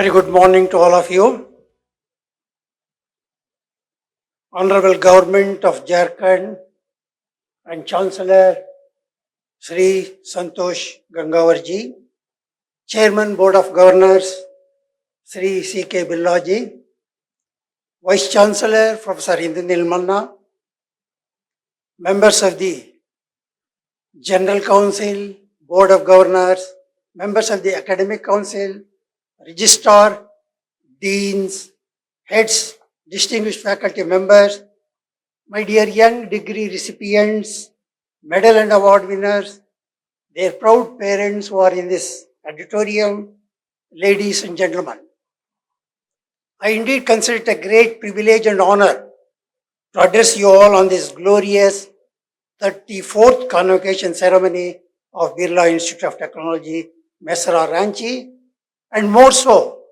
Very good morning to all of you. Honorable Government of Jharkhand and Chancellor Shri Santosh Gangawarji, Chairman Board of Governors Shri C.K. Billaji, Vice Chancellor Professor Indranil Manna, members of the General Council, Board of Governors, members of the Academic Council, Registrar, Deans, Heads, distinguished faculty members, my dear young degree recipients, medal and award winners, their proud parents who are in this auditorium, ladies and gentlemen. I indeed consider it a great privilege and honor to address you all on this glorious 34th Convocation ceremony of Birla Institute of Technology, Mesra, Ranchi, and more so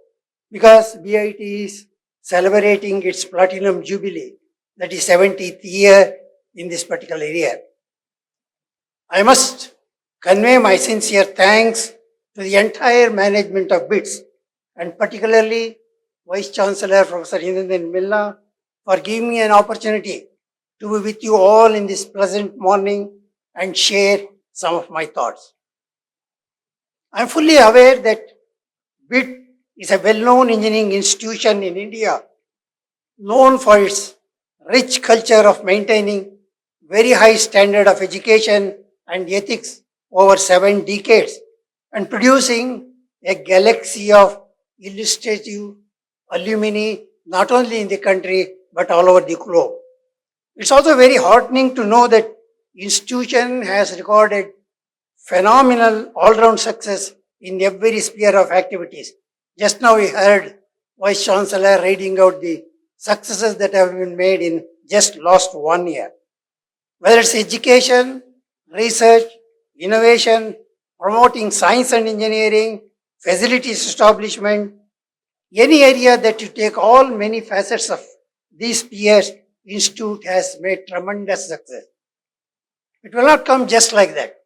because BIT is celebrating its Platinum Jubilee, that is 70th year in this particular year. I must convey my sincere thanks to the entire management of BITS and particularly Vice Chancellor Professor Indranil Manna for giving me an opportunity to be with you all in this pleasant morning and share some of my thoughts. I am fully aware that BIT is a well-known engineering institution in India, known for its rich culture of maintaining very high standard of education and ethics over 7 decades and producing a galaxy of illustrative alumni not only in the country but all over the globe. It's also very heartening to know that institution has recorded phenomenal all-round success in every sphere of activities. Just now we heard Vice Chancellor reading out the successes that have been made in just last 1 year. Whether it's education, research, innovation, promoting science and engineering, facilities establishment, any area that you take, all many facets of these spheres, Institute has made tremendous success. It will not come just like that.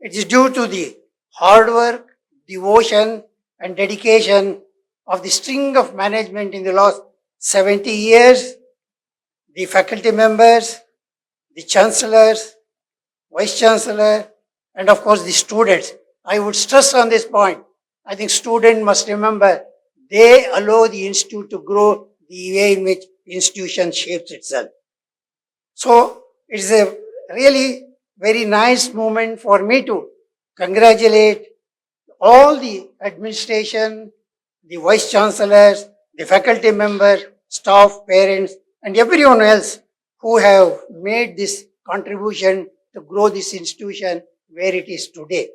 It is due to the hard work, devotion, and dedication of the string of management in the last 70 years, the faculty members, the chancellors, vice chancellor, and of course the students. I would stress on this point. I think students must remember they allow the institute to grow the way in which institution shapes itself. So it is a really very nice moment for me to congratulate all the administration, the vice chancellors, the faculty members, staff, parents, and everyone else who have made this contribution to grow this institution where it is today.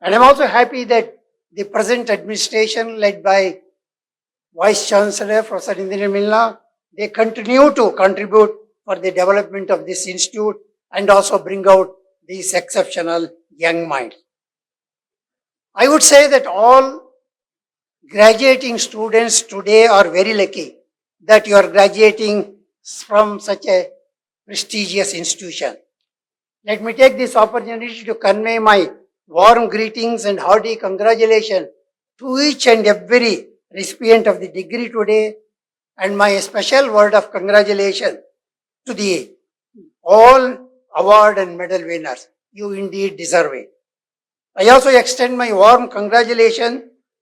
And I'm also happy that the present administration led by Vice Chancellor Professor Indranil Manna, they continue to contribute for the development of this institute and also bring out these exceptional young minds. I would say that all graduating students today are very lucky that you are graduating from such a prestigious institution. Let me take this opportunity to convey my warm greetings and hearty congratulations to each and every recipient of the degree today, and my special word of congratulations to the all award and medal winners. You indeed deserve it. I also extend my warm congratulations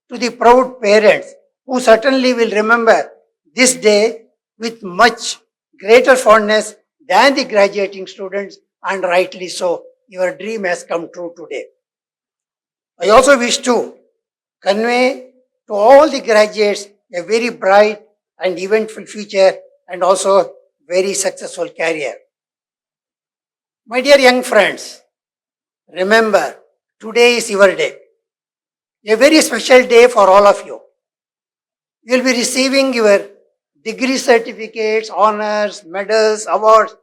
to the proud parents who certainly will remember this day with much greater fondness than the graduating students, and rightly so. Your dream has come true today. I also wish to convey to all the graduates a very bright and eventful future and also very successful career. My dear young friends, remember, today is your day. A very special day for all of you. You will be receiving your degree certificates, honors, medals, awards.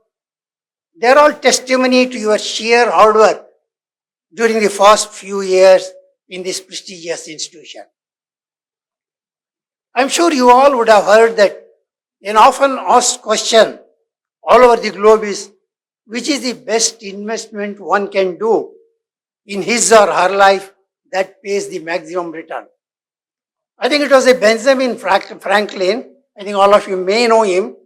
They are all testimony to your sheer hard work during the first few years in this prestigious institution. I'm sure you all would have heard that an often asked question all over the globe is, which is the best investment one can do in his or her life that pays the maximum return? I think it was a Benjamin Franklin, I think all of you may know him,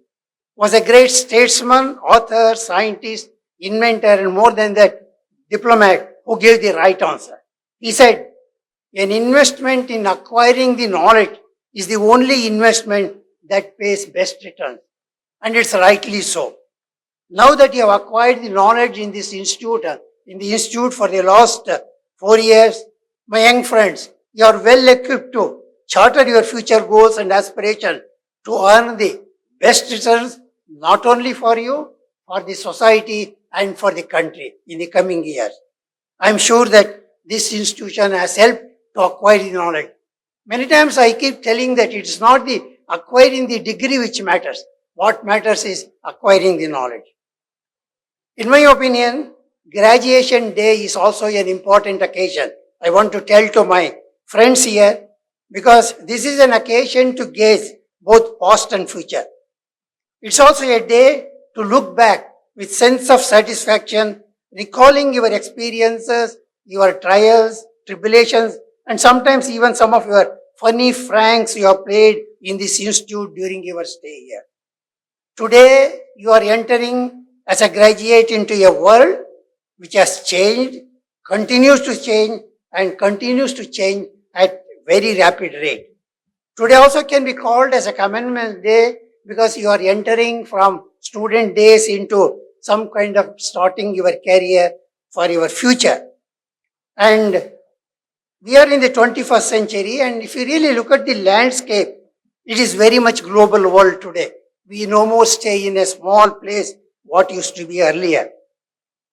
was a great statesman, author, scientist, inventor, and more than that, diplomat who gave the right answer. He said, an investment in acquiring the knowledge is the only investment that pays best return. And it's rightly so. Now that you have acquired the knowledge in this institute, for the last 4 years, my young friends, you are well equipped to charter your future goals and aspirations to earn the best returns, not only for you, for the society and for the country in the coming years. I am sure that this institution has helped to acquire the knowledge. Many times I keep telling that it is not the acquiring the degree which matters. What matters is acquiring the knowledge. In my opinion, graduation day is also an important occasion. I want to tell to my friends here, because this is an occasion to gaze both past and future. It's also a day to look back with sense of satisfaction, recalling your experiences, your trials, tribulations, and sometimes even some of your funny pranks you have played in this institute during your stay here. Today, you are entering as a graduate into a world which has changed, continues to change, and continues to change at very rapid rate. Today also can be called as a commencement day because you are entering from student days into some kind of starting your career for your future. And we are in the 21st century, and if you really look at the landscape, it is very much global world today. We no more stay in a small place, what used to be earlier.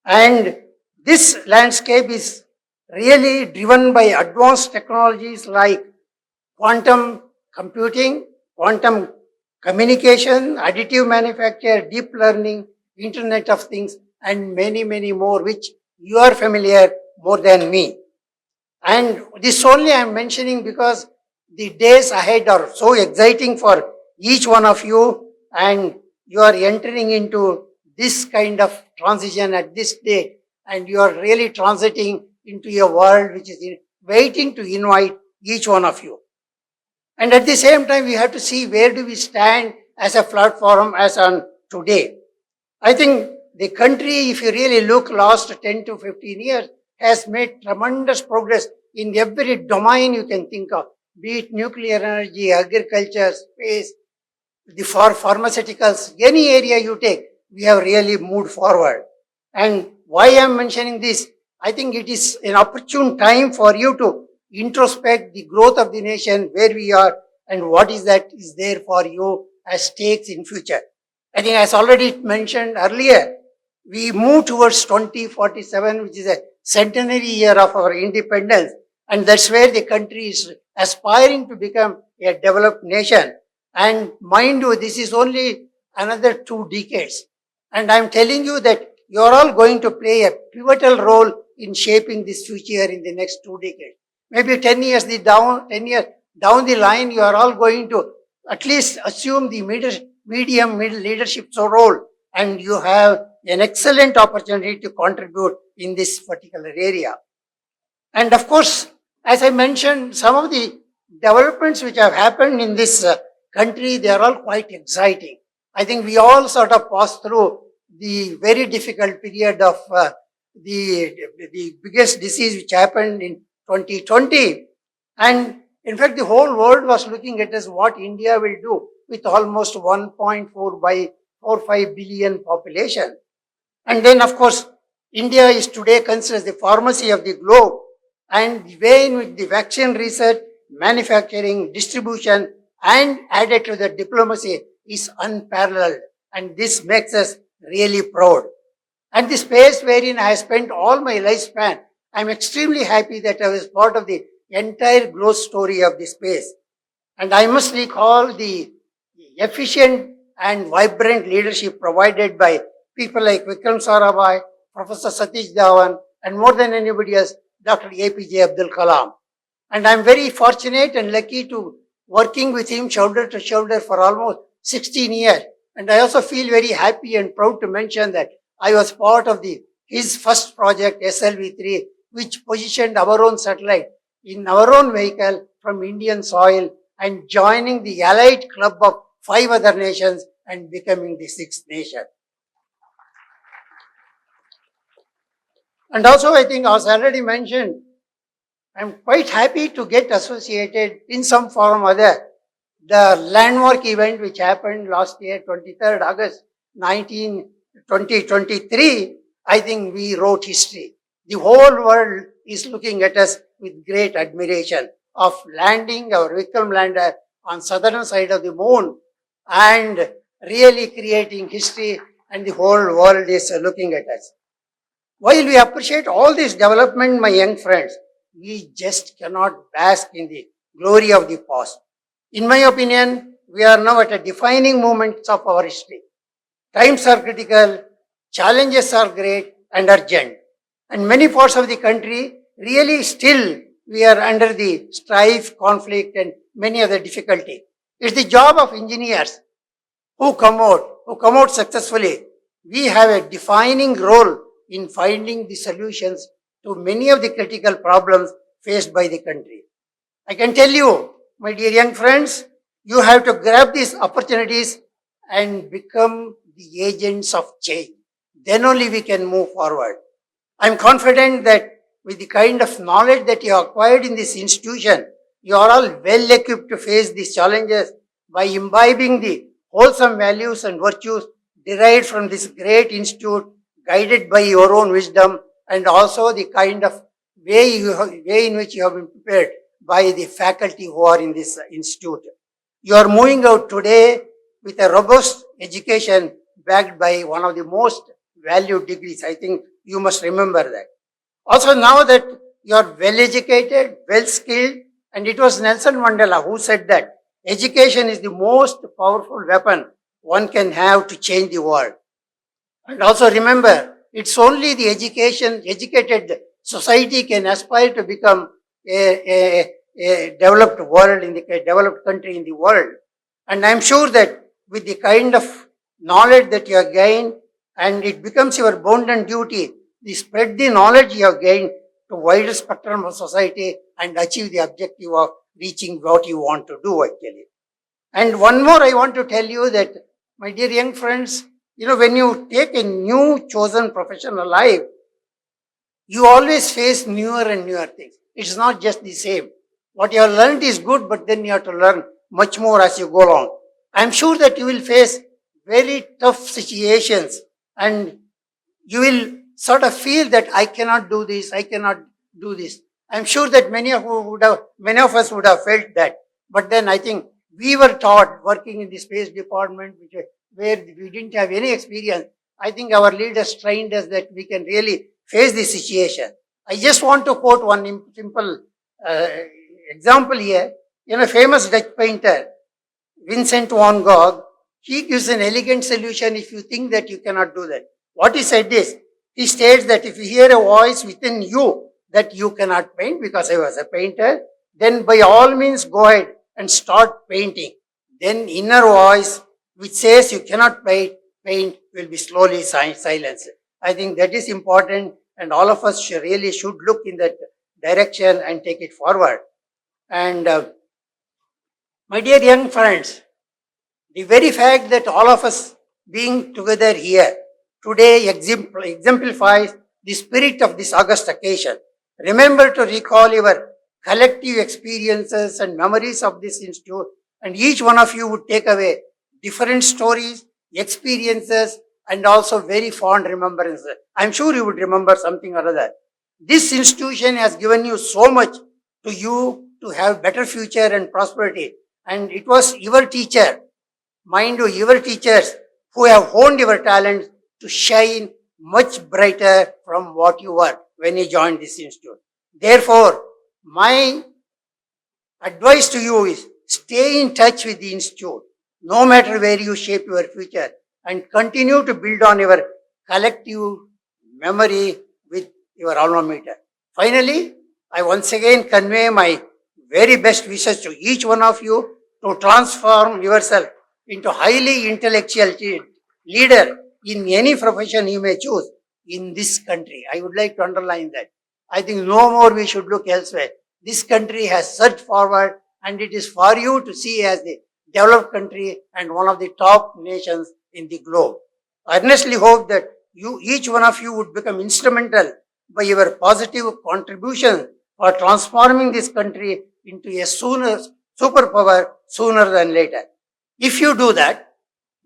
And this landscape is really driven by advanced technologies like quantum computing, quantum communication, additive manufacture, deep learning, Internet of Things, and many, many more, which you are familiar more than me. And this only I am mentioning because the days ahead are so exciting for each one of you, and you are entering into this kind of transition at this date, and you are really transiting into a world which is waiting to invite each one of you. And at the same time, we have to see where do we stand as a platform as on today. I think the country, if you really look last 10 to 15 years, has made tremendous progress in every domain you can think of, be it nuclear energy, agriculture, space, the pharmaceuticals, any area you take, we have really moved forward. And why I am mentioning this, I think it is an opportune time for you to introspect the growth of the nation, where we are, and what is that is there for you as stakes in future. I think as already mentioned earlier, we move towards 2047, which is a centenary year of our independence, and that's where the country is aspiring to become a developed nation. And mind you, this is only another 2 decades. And I'm telling you that you're all going to play a pivotal role in shaping this future in the next 2 decades. Maybe 10 years down the line, you are all going to at least assume the middle leadership role, and you have an excellent opportunity to contribute in this particular area. And of course, as I mentioned, some of the developments which have happened in this country, they are all quite exciting. I think we all sort of passed through the very difficult period of the biggest disease which happened in 2020. And in fact, the whole world was looking at us what India will do with almost 1.45 billion population. And then, of course, India is today considered the pharmacy of the globe, and the way in which the vaccine research, manufacturing, distribution, and added to the diplomacy is unparalleled. And this makes us really proud. And the space wherein I spent all my lifespan, I'm extremely happy that I was part of the entire growth story of the space. And I must recall the efficient and vibrant leadership provided by people like Vikram Sarabhai, Professor Satish Dhawan, and more than anybody else, Dr. APJ Abdul Kalam. And I'm very fortunate and lucky to working with him shoulder to shoulder for almost 16 years. And I also feel very happy and proud to mention that I was part of his first project, SLV3, which positioned our own satellite in our own vehicle from Indian soil and joining the allied club of 5 other nations and becoming the 6th nation. And also, I think, as already mentioned, I'm quite happy to get associated in some form or other. The landmark event which happened last year, 23rd August 2023, I think we wrote history. The whole world is looking at us with great admiration of landing our Vikram lander on southern side of the moon and really creating history, and the whole world is looking at us. While we appreciate all this development, my young friends, we just cannot bask in the glory of the past. In my opinion, we are now at a defining moment of our history. Times are critical, challenges are great and urgent, and many parts of the country really still we are under the strife, conflict and many other difficulty. It's the job of engineers who come out successfully. We have a defining role in finding the solutions to many of the critical problems faced by the country. I can tell you, my dear young friends, you have to grab these opportunities and become the agents of change. Then only we can move forward. I'm confident that with the kind of knowledge that you have acquired in this institution, you are all well equipped to face these challenges by imbibing the wholesome values and virtues derived from this great institute, guided by your own wisdom and also the kind of way in which you have been prepared by the faculty who are in this institute. You are moving out today with a robust education backed by one of the most valued degrees. I think you must remember that. Also, now that you are well educated, well skilled, and it was Nelson Mandela who said that education is the most powerful weapon one can have to change the world. And also remember, it's only the educated society can aspire to become a developed world in the developed country in the world. And I'm sure that with the kind of knowledge that you have gained, and it becomes your bounden duty to spread the knowledge you have gained to wider spectrum of society and achieve the objective of reaching what you want to do actually. And one more I want to tell you that, my dear young friends, when you take a new chosen professional life, you always face newer and newer things. It's not just the same. What you have learned is good, but then you have to learn much more as you go along. I'm sure that you will face very tough situations and you will sort of feel that I cannot do this, I cannot do this. I'm sure that many of us would have felt that. But then I think we were taught working in the space department, where we didn't have any experience. I think our leaders trained us that we can really face this situation. I just want to quote one simple example here. Famous Dutch painter, Vincent van Gogh, he gives an elegant solution if you think that you cannot do that. What he said is, he states that if you hear a voice within you that you cannot paint because I was a painter, then by all means go ahead and start painting. Then inner voice which says you cannot paint will be slowly silenced. I think that is important and all of us should look in that direction and take it forward. And my dear young friends, the very fact that all of us being together here today exemplifies the spirit of this august occasion. Remember to recall your collective experiences and memories of this institute, and each one of you would take away different stories, experiences, and also very fond remembrances. I'm sure you would remember something or other. This institution has given you so much to you to have better future and prosperity. And it was your teacher, mind you, your teachers who have honed your talents to shine much brighter from what you were when you joined this institute. Therefore, my advice to you is stay in touch with the institute, no matter where you shape your future, and continue to build on your collective memory with your alma mater. Finally, I once again convey my very best wishes to each one of you to transform yourself into highly intellectual leader in any profession you may choose in this country. I would like to underline that. I think no more we should look elsewhere. this country has surged forward, and it is for you to see as the developed country and one of the top nations in the globe. I earnestly hope that each one of you would become instrumental by your positive contribution for transforming this country into a superpower sooner than later. If you do that,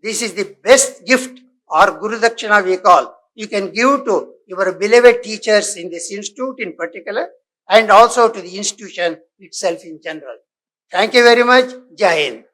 this is the best gift or Guru Dakshina we call, you can give to your beloved teachers in this institute in particular, and also to the institution itself in general. Thank you very much. Jai Hind.